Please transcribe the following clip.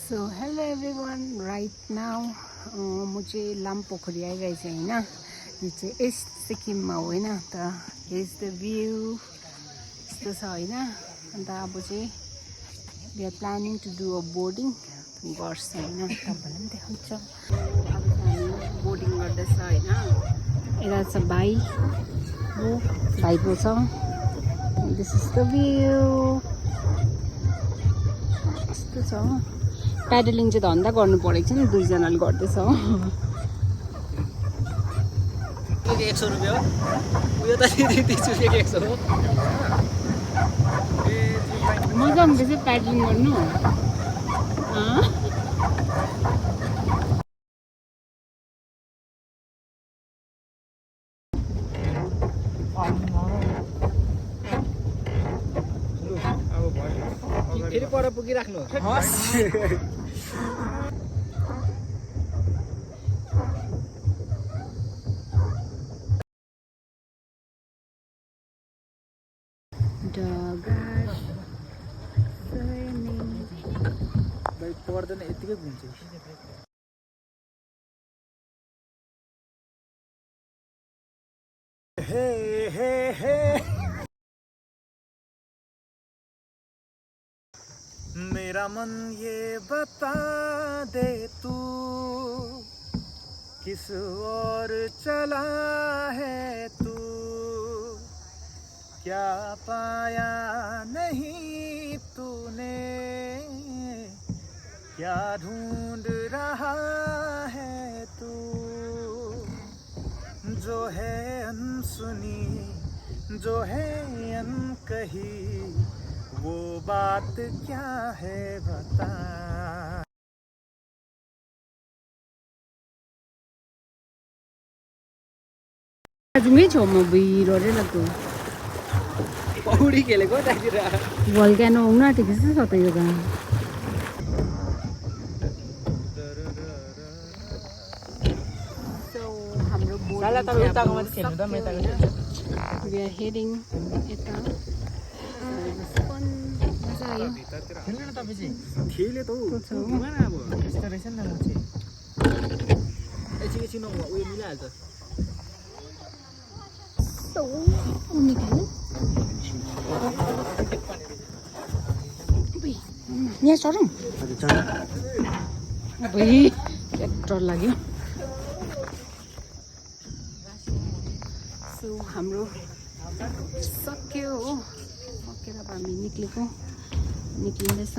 So hello everyone right now म चाहिँ लामपोखरी आइरहेको छु होइन। यो चाहिँ एस्ट सिक्किममा हो होइन। त हेज द भ्यू यस्तो छ होइन। अन्त अब चाहिँ we are planning to do a boarding गर्छ होइन। तपाईँलाई पनि देखाउँछ। अब चाहिँ हामी बोर्डिङ गर्दैछ होइन। यता छ भाइ हो भाइको छ। दिस इज द भ्यू यस्तो छ। प्याडलिङ चाहिँ धन्दा गर्नु परेको छ नि, दुईजनाले गर्दैछ हो। 100 रुपैयाँ हो उयो त 30 रुपैयाँ 100 हो। मजा आउँछ चाहिँ प्याडलिङ गर्नु। फेरि पर पुगिराख्नु भाइ पर्दैन यतिकै घुम्छ। हे हे हे मेरा मन ये बता दे तू किस ओर चला है तू, क्या पाया नहीं तूने, क्या ढूंढ रहा है तू, जो है अनसुनी जो है अनकही वो बात क्या है बता। दार्जिलिङै छेउमा भिरले लाग्दो पौडी खेलेको त्यहाँतिर भल्क्यानो आउनु आँटेको जस्तो छ त यो गाउँ। हाम्रो we are heading यता खेल्नु न तपाईँ चाहिँ खेले त अब यस्तो रहेछ नि त म चाहिँ एकछिन उयो मिलाइहाल्छ। यहाँ चढौँ भाइ डर लाग्यो। सो हाम्रो सक्यो हो। सकेर अब हामी निक्लिँदैछ।